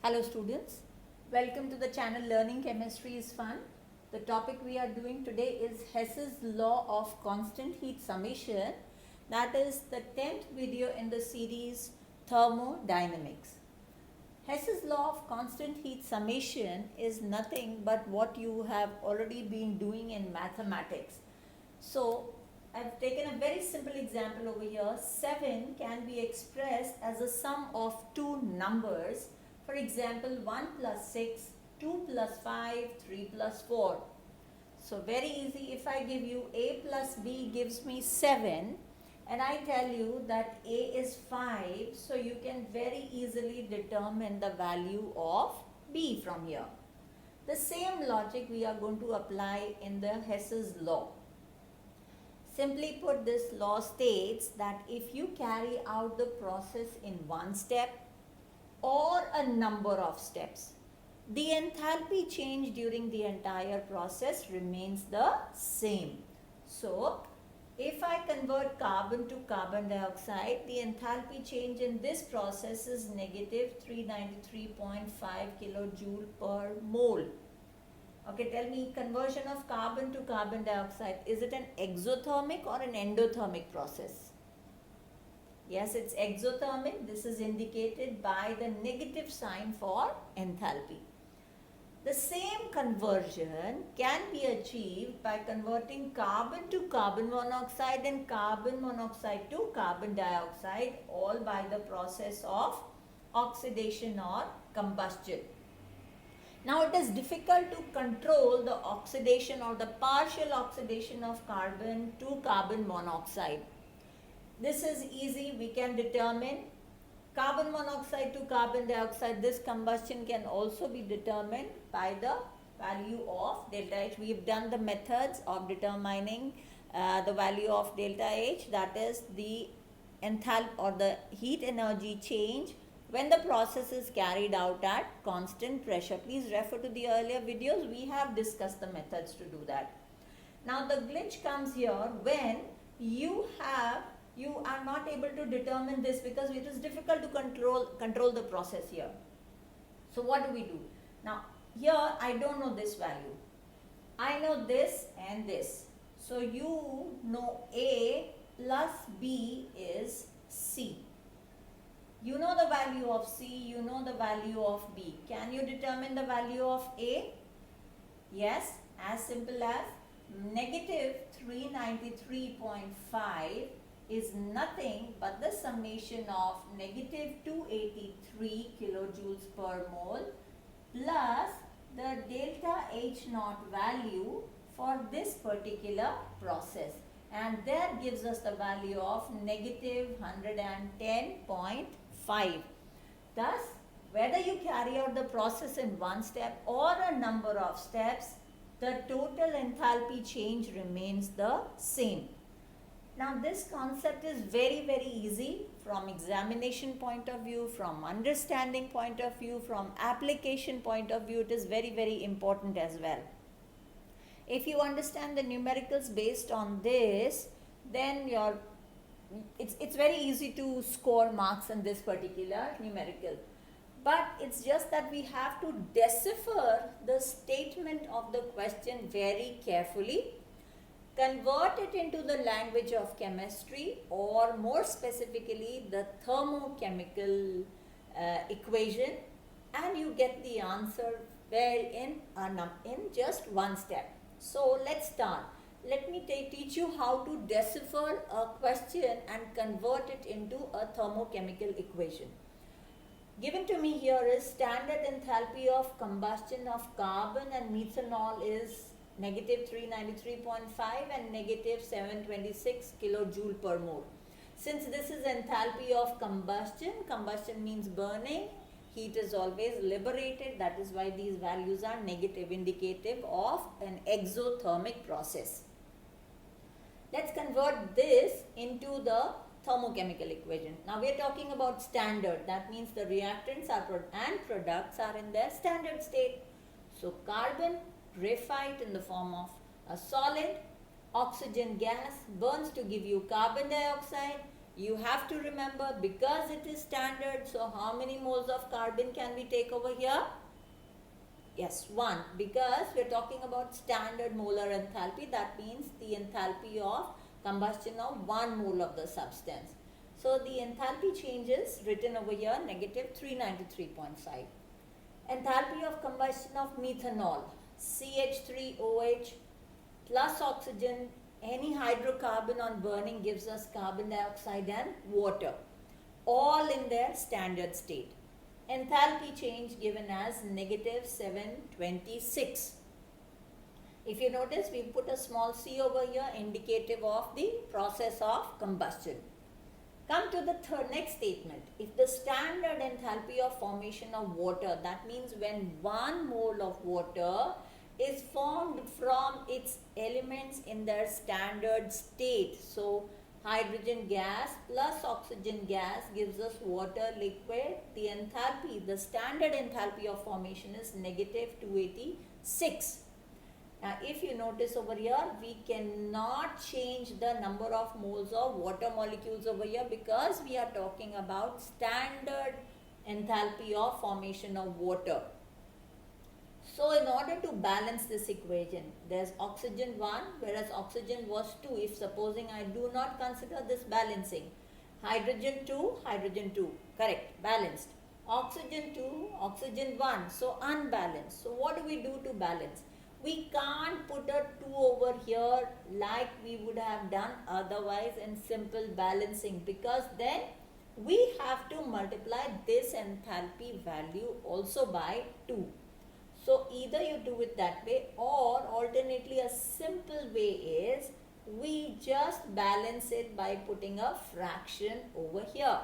Hello students, welcome to the channel Learning Chemistry is Fun. The topic we are doing today is Hess's Law of Constant Heat Summation. That is the 10th video in the series Thermodynamics. Hess's Law of Constant Heat Summation is nothing but what you have already been doing in mathematics. So I've taken a very simple example over here. 7 can be expressed as a sum of two numbers. For example, 1 plus 6, 2 plus 5, 3 plus 4. So very easy. If I give you A plus B gives me 7 and I tell you that A is 5, so you can very easily determine the value of B from here. The same logic we are going to apply in the Hess's law. Simply put, this law states that if you carry out the process in one step or a number of steps, the enthalpy change during the entire process remains the same. So, if I convert carbon to carbon dioxide, the enthalpy change in this process is negative 393.5 kilojoule per mole. Okay, tell me, conversion of carbon to carbon dioxide, is it an exothermic or an endothermic process? Yes, it's exothermic. This is indicated by the negative sign for enthalpy. The same conversion can be achieved by converting carbon to carbon monoxide and carbon monoxide to carbon dioxide, all by the process of oxidation or combustion. Now it is difficult to control the oxidation or the partial oxidation of carbon to carbon monoxide. This is easy. We can determine carbon monoxide to carbon dioxide. This combustion can also be determined by the value of delta H. We have done the methods of determining the value of delta H, that is the enthalpy or the heat energy change when the process is carried out at constant pressure. Please refer to the earlier videos. We have discussed the methods to do that. Now the glitch comes here when you are not able to determine this because it is difficult to control the process here. So what do? Now here I don't know this value. I know this and this. So you know A plus B is C. You know the value of C, you know the value of B. Can you determine the value of A? Yes, as simple as negative 393.5 is nothing but the summation of negative 283 kilojoules per mole plus the delta H naught value for this particular process, and that gives us the value of negative 110.5. Thus, whether you carry out the process in one step or a number of steps, the total enthalpy change remains the same. Now this concept is very easy from examination point of view, from understanding point of view, from application point of view. It is very important as well. If you understand the numericals based on this, then it's very easy to score marks in this particular numerical. But it's just that we have to decipher the statement of the question very carefully, convert it into the language of chemistry, or more specifically the thermochemical equation, and you get the answer in just one step. So let's start. Let me teach you how to decipher a question and convert it into a thermochemical equation. Given to me here is standard enthalpy of combustion of carbon and methanol is negative 393.5 and negative 726 kilojoule per mole. Since this is enthalpy of combustion means burning, heat is always liberated. That is why these values are negative, indicative of an exothermic process. Let's convert this into the thermochemical equation. Now we are talking about standard. That means the reactants and products are in their standard state. So carbon, graphite in the form of a solid, oxygen gas burns to give you carbon dioxide, You have to remember, because it is standard, so how many moles of carbon can we take over here? Yes, 1, because we are talking about standard molar enthalpy. That means the enthalpy of combustion of 1 mole of the substance. So the enthalpy change is written over here, negative 393.5. Enthalpy of combustion of methanol, CH3OH plus oxygen, any hydrocarbon on burning gives us carbon dioxide and water, all in their standard state. Enthalpy change given as negative 726. If you notice, we put a small c over here, indicative of the process of combustion. Come to the next statement. If the standard enthalpy of formation of water, that means when 1 mole of water is formed from its elements in their standard state. So, hydrogen gas plus oxygen gas gives us water liquid. The enthalpy, the standard enthalpy of formation is negative 286. Now, if you notice over here, we cannot change the number of moles of water molecules over here, because we are talking about standard enthalpy of formation of water. So, in order to balance this equation, there's oxygen 1, whereas oxygen was 2. If supposing I do not consider this balancing, hydrogen 2, correct, balanced. Oxygen 2, oxygen 1, so unbalanced. So, what do we do to balance? We can't put a 2 over here like we would have done otherwise in simple balancing, because then we have to multiply this enthalpy value also by 2. So either you do it that way, or alternately a simple way is we just balance it by putting a fraction over here.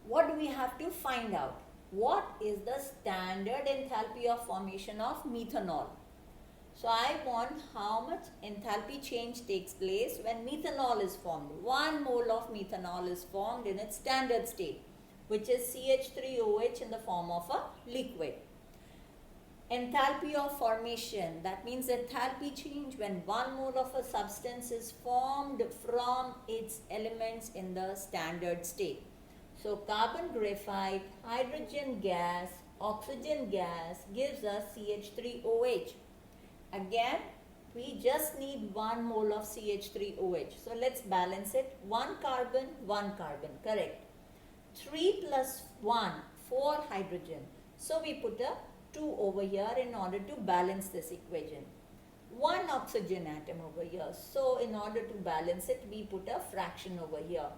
What do we have to find out? What is the standard enthalpy of formation of methanol? So I want how much enthalpy change takes place when methanol is formed. 1 mole of methanol is formed in its standard state, which is CH3OH in the form of a liquid. Enthalpy of formation, that means enthalpy change when 1 mole of a substance is formed from its elements in the standard state. So carbon graphite, hydrogen gas, oxygen gas gives us CH3OH. Again, we just need 1 mole of CH3OH. So let's balance it. 1 carbon, correct. 3 plus 1, 4 hydrogen. So we put a 2 over here in order to balance this equation. 1 oxygen atom over here. So in order to balance it, we put a fraction over here.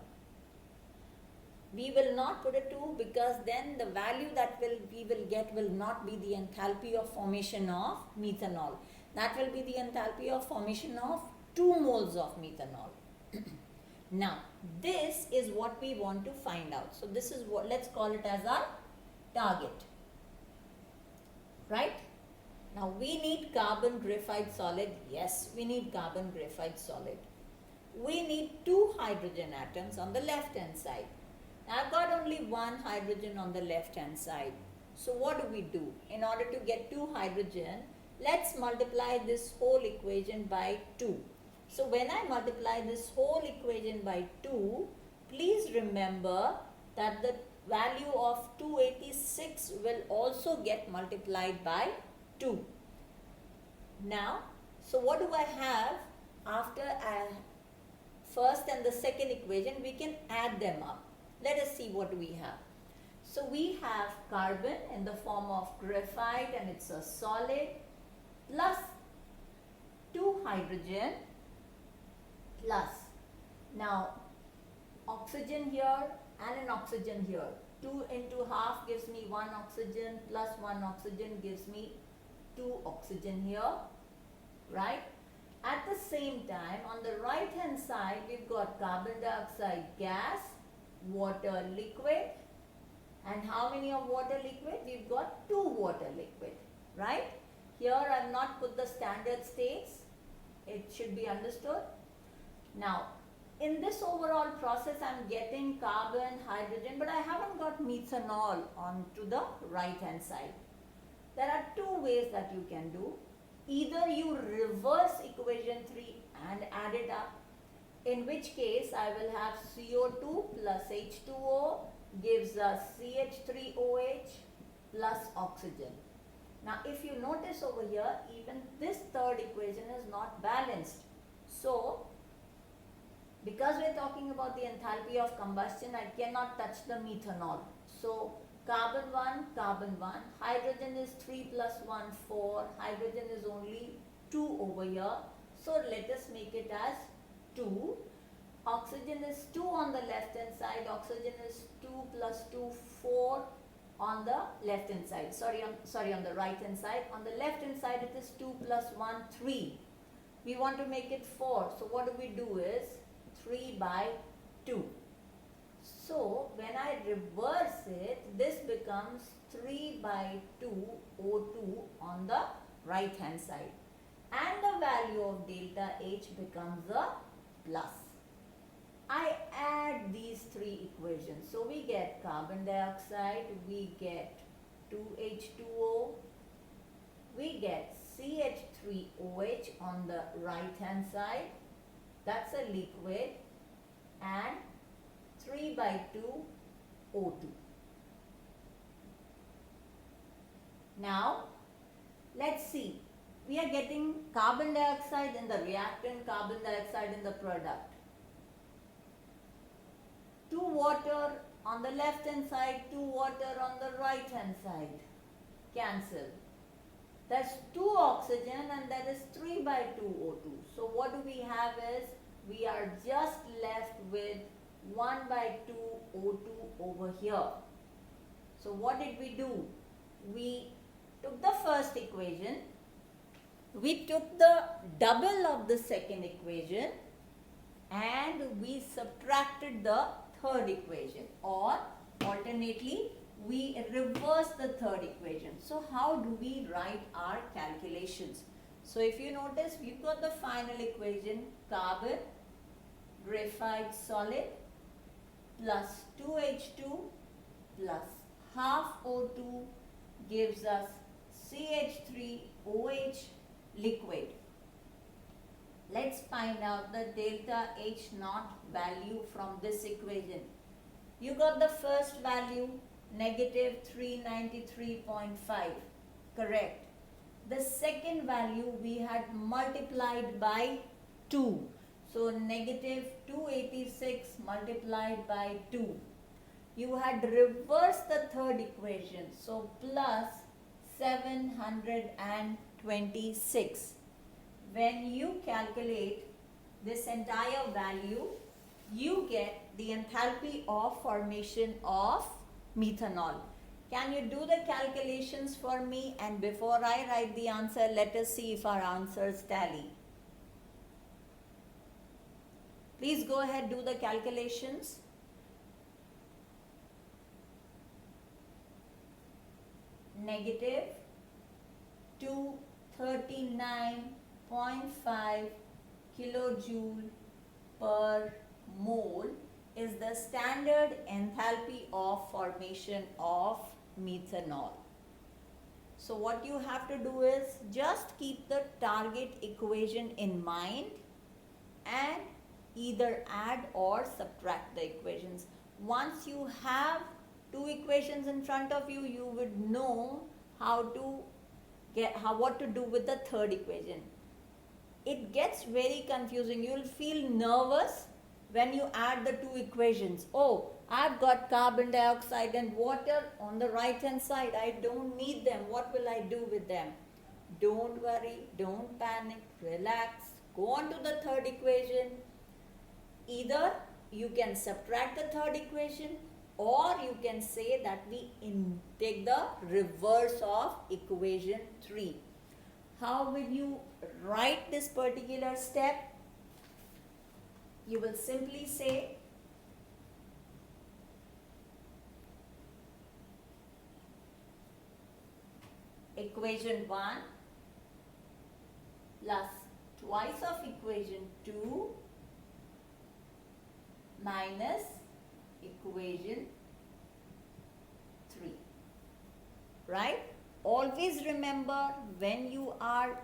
We will not put a 2, because then the value that we will get will not be the enthalpy of formation of methanol. That will be the enthalpy of formation of 2 moles of methanol. Now, this is what we want to find out. So this is what, let's call it as our target. Right? Now we need carbon graphite solid. Yes, we need carbon graphite solid. We need 2 hydrogen atoms on the left hand side. I've got only 1 hydrogen on the left hand side. So what do? In order to get 2 hydrogen, let's multiply this whole equation by 2. So when I multiply this whole equation by 2, please remember that the value of 286 will also get multiplied by 2. Now, so what do I have after first and the second equation? We can add them up. Let us see what we have. So we have carbon in the form of graphite, and it's a solid, plus 2 hydrogen, plus now oxygen here and an oxygen here. 2 into half gives me 1 oxygen, plus 1 oxygen gives me 2 oxygen here, right? At the same time, on the right hand side, we've got carbon dioxide gas, water liquid, and how many of water liquid? We've got 2 water liquid, right? Here I have not put the standard states. It should be understood. Now, in this overall process, I am getting carbon, hydrogen, but I haven't got methanol on to the right hand side. There are 2 ways that you can do. Either you reverse equation 3 and add it up, in which case I will have CO2 plus H2O gives us CH3OH plus oxygen. Now if you notice over here, even this third equation is not balanced. So because we are talking about the enthalpy of combustion, I cannot touch the methanol. So carbon 1, hydrogen is 3 plus 1, 4, hydrogen is only 2 over here. So let us make it as 2. Oxygen is 2 on the left hand side, oxygen is 2 plus 2, 4 on the left hand side, on the right hand side. On the left hand side it is 2 plus 1, 3. We want to make it 4. So what do? Is 3 by 2. So when I reverse it, this becomes 3 by 2 O2 on the right hand side. And the value of delta H becomes a plus. I add these three equations. So we get carbon dioxide, we get 2H2O, we get CH3OH on the right hand side, that's a liquid, and 3 by 2 O2. Now let's see, we are getting carbon dioxide in the reactant, carbon dioxide in the product. 2 water on the left hand side, 2 water on the right hand side. Cancel. There's 2 oxygen and that is 3 by 2 O2. So what do we have is, we are just left with 1 by 2 O2 over here. So what did we do? We took the first equation, we took the double of the second equation, and we subtracted the third equation, or alternately we reverse the third equation. So how do we write our calculations? So if you notice, we've got the final equation, carbon, graphite solid, plus 2H2 plus half O2 gives us CH3OH liquid. Let's find out the delta H naught value from this equation. You got the first value, negative 393.5, correct. The second value we had multiplied by 2. So negative 286 multiplied by 2. You had reversed the third equation, so plus 726. When you calculate this entire value, you get the enthalpy of formation of methanol. Can you do the calculations for me? And before I write the answer, let us see if our answers tally. Please go ahead, do the calculations. Negative 239.5 kilojoule per mole is the standard enthalpy of formation of methanol. So what you have to do is just keep the target equation in mind and either add or subtract the equations. Once you have two equations in front of you, you would know what to do with the third equation. It gets very confusing. You will feel nervous when you add the two equations. Oh, I've got carbon dioxide and water on the right hand side. I don't need them. What will I do with them? Don't worry, don't panic, relax. Go on to the third equation. Either you can subtract the third equation, or you can say that we take the reverse of equation 3. How will you write this particular step? You will simply say equation 1 plus twice of equation 2 minus equation 3, right? Always remember, when you are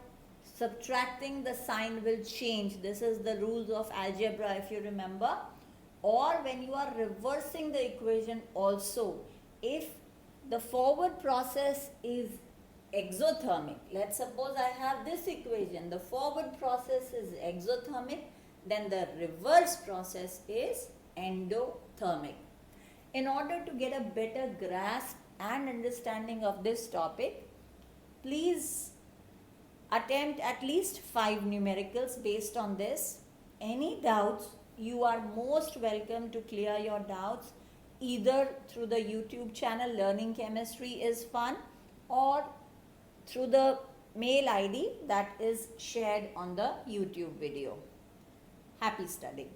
subtracting the sign will change. This is the rules of algebra, if you remember. Or when you are reversing the equation also, if the forward process is exothermic, let's suppose I have this equation, the forward process is exothermic, then the reverse process is endothermic. In order to get a better grasp and understanding of this topic, please attempt at least 5 numericals based on this. Any doubts, you are most welcome to clear your doubts either through the YouTube channel Learning Chemistry is Fun or through the mail ID that is shared on the YouTube video. Happy studying.